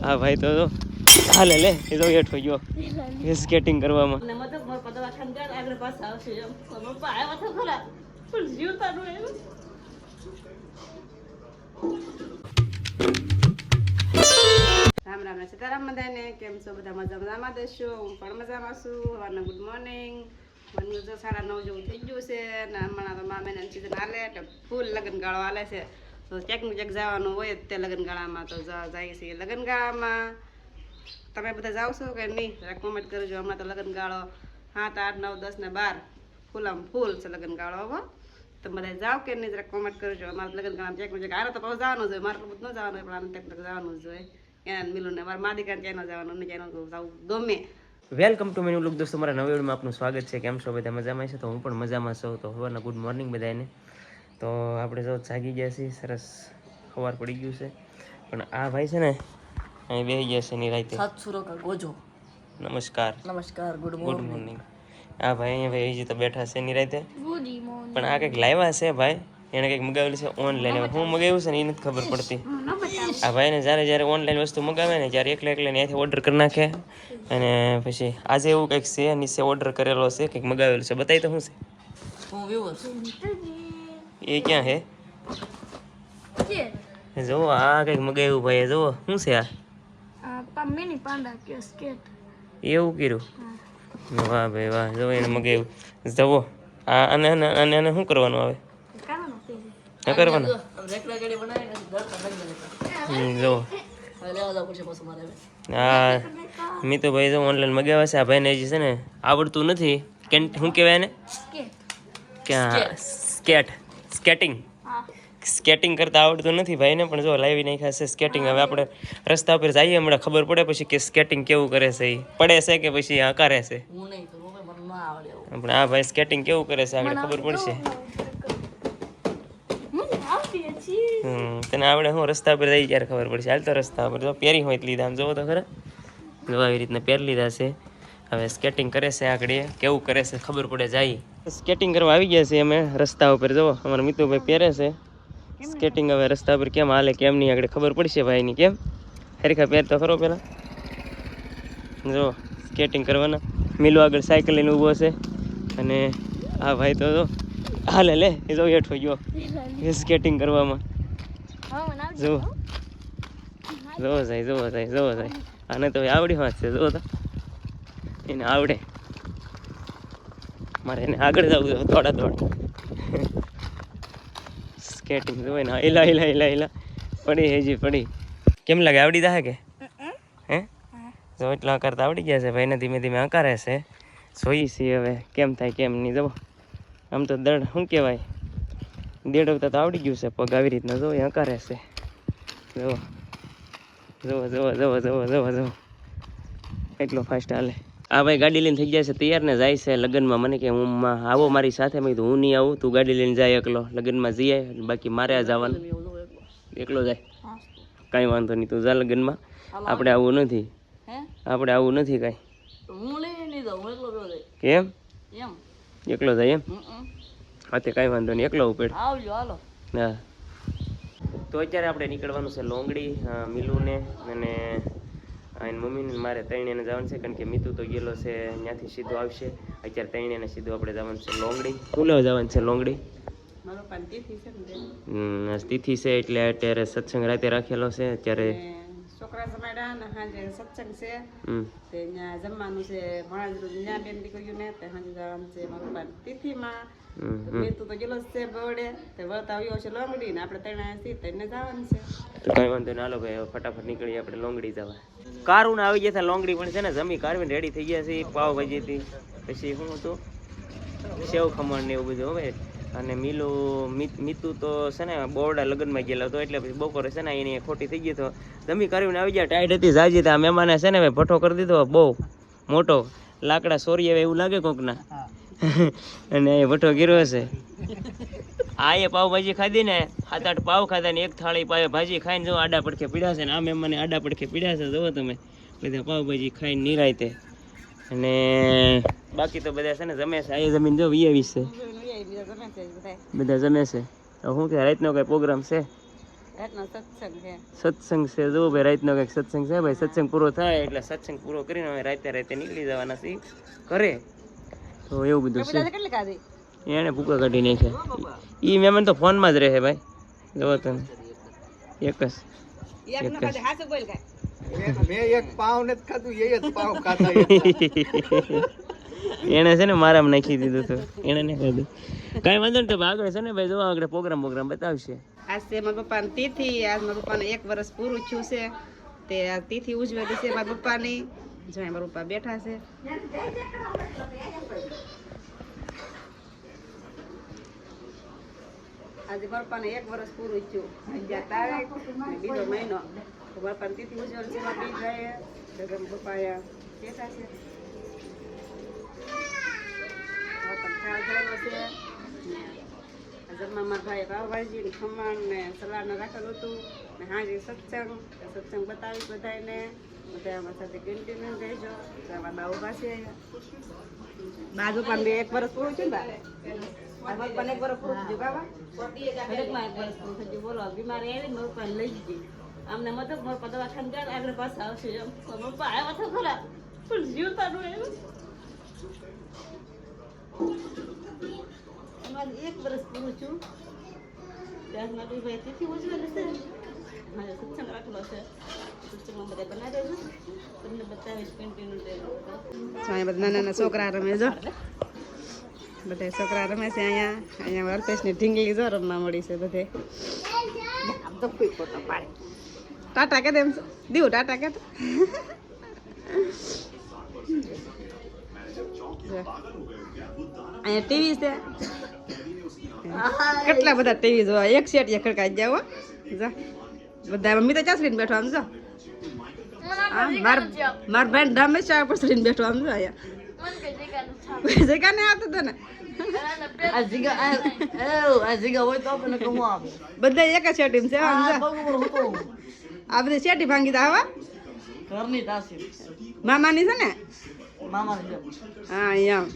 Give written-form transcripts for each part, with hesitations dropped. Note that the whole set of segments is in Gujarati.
હા ભાઈ તો હાલે લે એ તો હેઠો ગયો સ્કેટિંગ કરવામાં. રામ રામ સીતારામ બધાને. કેમ છો બધા? મજામાં દેશો? હું પણ મજામાં છું. સવારના ગુડ મોર્નિંગ. મને જો 9:30 જેવું થઈ ગયું છે ને હમણાં તો મામેના સીઝન હાલે એટલે ફૂલ લગ્નગાળો હાલે છે. તો ક્યાંક જવાનું હોય તે લગ્નગાળામાં તો જાય છે લગ્નગાળામાં. તમે બધા જાઓ છો કે નહીં? કોમેન્ટ કરજો. હમણાં તો લગ્નગાળો 7, 8, 9, 10 ને 12 ફૂલામાં ફૂલ છે લગ્નગાળો. હવે તો બધા જાઓ કે નહીં જરા કોમેન્ટ કરજો. અમારે લગ્નગાળામાં ક્યાંક આને તો પાછું જવાનું જોઈએ. મારે બધું ન જવાનું હોય પણ આને ક્યાંક જવાનું જ જોઈએ. એના મિલું ને મારા માદિકા ક્યાંય ન જવાનું ને ક્યાંય જવું ગમે. વેલકમ ટુ મેન્યુ લુક દોસ્તો, મારા નવા વિડીયોમાં આપનું સ્વાગત છે. કેમ છો બધા? મજામાં છે? તો હું પણ મજામાં છું. તો સવારના ગુડ મોર્નિંગ બધાને. તો આપણે જો જાગી ગયા છીએ, સરસ સવાર પડી ગયું છે. પણ આ ભાઈ છે ને અહીં બેસી ગયા છે ની રાતે. નમસ્કાર નમસ્કાર, ગુડ ગુડ મોર્નિંગ. આ ભાઈ અહીંયા ભાઈ હજી તો બેઠા છે ની રાતે. પણ આ કંઈક લાવ્યા છે ભાઈ, એને કંઈક મગાવેલું છે ઓનલાઈન. હું મગાવ્યું છે ને એ નથી ખબર પડતી. આ ભાઈને જ્યારે ઓનલાઈન વસ્તુ મગાવે ને ત્યારે એકલા ત્યાંથી ઓર્ડર કરી નાખે. અને પછી આજે એવું કંઈક છે, નીચે ઓર્ડર કરેલો છે, કંઈક મગાવેલું છે. બતાવી તો શું છે એ ક્યાં છે? જુઓ આ કંઈક મગાવ્યું ભાઈ. જુઓ શું છે આ? એવું કર્યું? વાહ ભાઈ વાહ. જો એને મગાવ્યું. જુઓ આ અને શું કરવાનું આવે? શું કરવાનું? જો હા મીતુભાઈ જો ઓનલાઈન મગાવ્યા છે. આ ભાઈને હજી છે ને આવડતું નથી. શું કહેવાય એને? સ્કેટિંગ કરતા આવડતું નથી ભાઈને. પણ જો લાવી નાખ્યા છે સ્કેટિંગ. હવે આપણે રસ્તા ઉપર જઈએ હમણાં ખબર પડે પછી કે સ્કેટિંગ કેવું કરે છે. એ પડે છે કે પછી હકારે છે. પણ આ ભાઈ સ્કેટિંગ કેવું કરે છે આગળ ખબર પડશે. તને આવડે? હું રસ્તા પર જઈ ત્યારે ખબર પડશે. હાલ તો રસ્તા પર જો પહેરી હોય લીધા. આમ જોવો તો ખરા. જો આવી રીતના પહેરી લીધા છે. હવે સ્કેટિંગ કરે છે આગળ. કેવું કરે છે ખબર પડે જાય. સ્કેટિંગ કરવા આવી ગયા છે અમે રસ્તા ઉપર. જુઓ અમારા મિતુભાઈ પહેરે છે સ્કેટિંગ. હવે રસ્તા પર કેમ હાલે કેમ નહીં આગળ ખબર પડશે ભાઈની. કેમ હરીખા પહેરતો ખરો પેલા. જો સ્કેટિંગ કરવાના. મિલો આગળ સાયકલ લઈને ઊભો છે. અને આ ભાઈ તો જો હાલે લે એ જો હેઠો ગયો સ્કેટિંગ કરવામાં. જુઓ જાય. આને તો આવડી વાત છે. જુઓ તો એને આવડે. મારે એને આગળ જવું દોડા સ્કેટિંગ જોવે ને. હિલા પડી. કેમ લાગે? આવડી જાય કે હે? જો એટલા કરતા આવડી ગયા છે ભાઈને. ધીમે ધીમે હકારે છે. જોઈએ છીએ હવે કેમ થાય કેમ નહીં. જવો આમ તો દડ શું કહેવાય, દેડવતા તો આવડી ગયું છે પગ. આવી રીતના જો એ હકારે છે. જવો એટલો ફાસ્ટ હાલે. આ ભાઈ ગાડી લઈને થઈ ગયા છે તૈયાર ને જાય છે લગ્નમાં. મને કે હું આવો મારી સાથે. મેં કીધું હું નહીં આવું, તું ગાડી લઈને જાય એકલો. લગ્નમાં જઈએ બાકી મારે આ જવાનું. એકલો જાય કાંઈ વાંધો નહીં, તું જા લગ્નમાં. આપણે આવું નથી કાંઈ. કેમ એકલો જાય એમ? હા તે કાંઈ વાંધો નહીં, એકલો ઉપેડ. હા તો અત્યારે આપણે નીકળવાનું છે લોંગડી. મિલુને અને એની મમ્મીને મારે ત્રણેયને જવાનું છે. કારણ કે મીતુ તો ગયેલો છે ત્યાંથી સીધો આવશે. અત્યારે ત્રણેયને સીધું આપણે જવાનું છે લોંગડી. ફૂલે જવાનું છે લોંગડી. તિથિ છે એટલે અત્યારે સત્સંગ રાતે રાખેલો છે. અત્યારે છોકરા જમાડ્યા ને સાંજે સત્સંગ છે. ત્યાં જમવાનું છે. ત્યાં બેન દીકરીઓ ને સાંજે જવાનું છે મારું પપ્પા તિથિમાં. મીતુ તો ગયેલો છે બવડે તે વળતા આવ્યો છે લોંગડી ને આપણે ત્રણે જવાનું છે. તો કઈ વાંધો ના. હાલો ભાઈ ફટાફટ નીકળીએ આપણે લોંગડી જવા. કારું આવી ગયા લોંગડી પણ છે ને જમી કારવીને રેડી થઈ ગયા છે. પાવભાજી હતી, પછી શું હતું, સેવ ખમણ ને એવું બધું. હવે અને મીતુ તો છે ને બોરડા લગ્નમાં ગયેલો હતો એટલે પછી બપોરે છે ને એની ખોટી થઈ ગઈ. તો જમી કારવીને આવી ગયા. ટાઈટ હતી જાજી. આ મહેમાને છે ને ભઠ્ઠો કરી દીધો બહુ મોટો. લાકડા સોરી એવું લાગે કોકના. અને એ ભઠ્ઠો ગીરો છે. આ એ પાવભાજી ખાધી ને 7-8 પાવ ખાધા ને એક થાળી ભાજી ખાઈને જો આડા પડખે પીડ્યા છે ને. આ મહેમાને આડા પડખે પીડ્યા છે. જુઓ તમે બધા પાવભાજી ખાઈને નિરાયતે. અને બાકી તો બધા છે ને જમે છે. આ જમીન જો 20-20 છે બધા જમે છે. શું કે રાતનો કઈ પ્રોગ્રામ છે? રાતનો સત્સંગ છે. સત્સંગ છે જો ભાઈ, રાતનો કંઈક સત્સંગ છે ભાઈ. સત્સંગ પૂરો થાય એટલે સત્સંગ પૂરો કરીને હવે રાતે નીકળી જવાના છે ઘરે. તો એવું બધું છે. કેટલી કાઢી એને ભૂકા કાઢી નાખ્યા. ઈ મહેમાન તો ફોનમાં જ રહે ભાઈ. જોવો તમે એક જ હાસુ બોલ કાય મેં એક પાવ નથી ખાધું, એ જ પાવ ખાતા. એને છે ને મારામાં નાખી દીધું હતું, એને નહીં ખાધું. કાંઈ વાંધો નહીં. તો આગળ છે ને ભાઈ જો આગળ પ્રોગ્રામ બતાવશે. આજ છે મારા પપ્પાની તિથિ. આજ મારા પપ્પાને 1 વર્ષ પૂરું થયું છે. તે આ તિથિ ઉજવેલી છે મારા પપ્પાની. જો મારા પપ્પા બેઠા છે. આજે મારા પપ્પાને 1 વર્ષ પૂરું થયું. 11 તારીખ ને બીજો મહિનો. તો મારા પપ્પાની તિથિ ઉજવેલી છે. મારા બીજાએ જગમ પપ્પા બેઠા છે. જમવામાં ભાઈ પાવભાજી ને ખમણ ને સલાડ ને રાખેલું હતું ને હાજે સત્સંગ બતાવીશ બધાને. બધા અમારી સાથે કન્ટિન્યુ રહેજો. અમારા બા ઉભા છે બાજુ પણ 1 વર્ષ પૂરું થયું ને પણ 1 વર્ષ પૂરું થયું બાબા. હરેકમાં 1 વર્ષ પૂરું થયું. બોલો બીમારી આવી ને પપ્પાને લઈ ગઈ. અમને મતલબ મારા પપ્પા દવાખાને ગયા આગળ પાછા આવશે એમ. પપ્પા આવ્યા તો ખરા પણ જીવતા ન આવ્યું. અમારે 1 વર્ષ પૂરું છું. ત્યાં માટે ભાઈ તિથિ ઉજવેલી છે. મારે સત્સંગ રાખેલો છે. સત્સંગમાં બધા બનાવી દેજો. તમને બતાવીશ કન્ટિન્યુ. બધા નાના છોકરા રમે જો. બધા છોકરા રમે છે અહીંયા અલ્પેશની ઢીંગલી જો રમવા મળી છે બધે. ટાટા કે દેમ દીવ ટાટા કે અહીંયા ટીવી છે. કેટલા બધા ટીવી જોવા એક સેટ ખડકાઈ જાવ જા. બધા મમ્મી તો ચાસરીને બેઠો આમ જો. માર ભાઈ ડામે ચા પર સરીને બેઠો આમ જો. અહીંયા જગ્યા નહીં આવતો તો ને બધા એક જ સેટી છે આમ જો. આ બધી સેટી ભાંગી દા હવા મામાની છે ને. હા એમ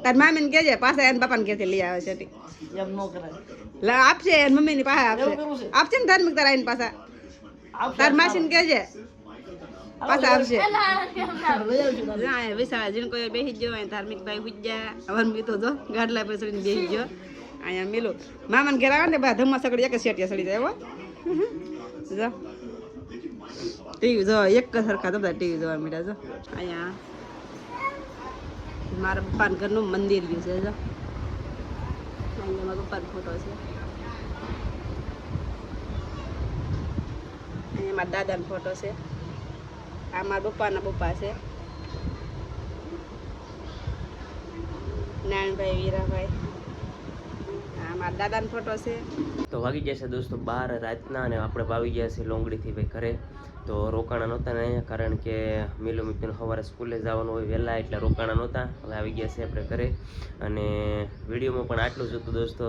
તાર મામી ને કેજે પાછા એને બાપા ને કેથી લઈ આવે છે. આપશે એને મમ્મી ની પાસે આપશે ને ધાર્મિક તારા એની પાછા. તાર માસી ને કેજે પાછા આવશે. વિશાળા જીણ કોઈ બેસી ગયો. ધાર્મિક ભાઈ હુજ્યા અવન બી તો જો ગાડલા પર ચડીને બેસી ગયો. અહીંયા મિલું મામાને ઘેર આવે ને બધા ધમ્મા સગડી એક જ સેટિયા સડી જાય. જો ટીવી જો એક જ સરખા બધા ટીવી જોવા મળ્યા. જો અહીંયા મારા પપ્પાના ઘરનું મંદિર ગયું છે. જો અહીંયા મારા પપ્પાનો ફોટો છે. અહીંયા મારા દાદાનો ફોટો છે. આ મારા પપ્પાના પપ્પા છે. નારાયણભાઈ વીરાભાઈ. આ મારા દાદાનો ફોટો છે. તો વાગી ગયા છે દોસ્તો 12 રાતના અને આપણે આવી ગયા છે લોંગડીથી ભાઈ ઘરે. તો રોકાણા નહોતા ને અહીંયા કારણ કે મિલો મિત્રને સવારે સ્કૂલે જવાનું હોય વહેલા એટલે રોકાણા નહોતા. હવે આવી ગયા છે આપણે ઘરે અને વિડીયોમાં પણ આટલું જ હતું દોસ્તો.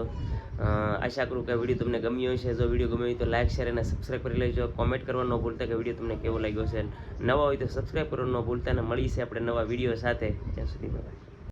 આશા કરું કે વિડીયો તમને ગમ્યો હશે. જો વિડીયો ગમ્યો હોય તો લાઈક શેર અને સબસ્ક્રાઈબ કરી લેજો. કોમેન્ટ કરવાનું ન ભૂલતા કે વિડીયો તમને કેવો લાગ્યો છે. નવા હોય તો સબસ્ક્રાઈબ કરવાનું ન ભૂલતા. અને મળી છે આપણે નવા વિડીયો સાથે. ત્યાં સુધી બાય.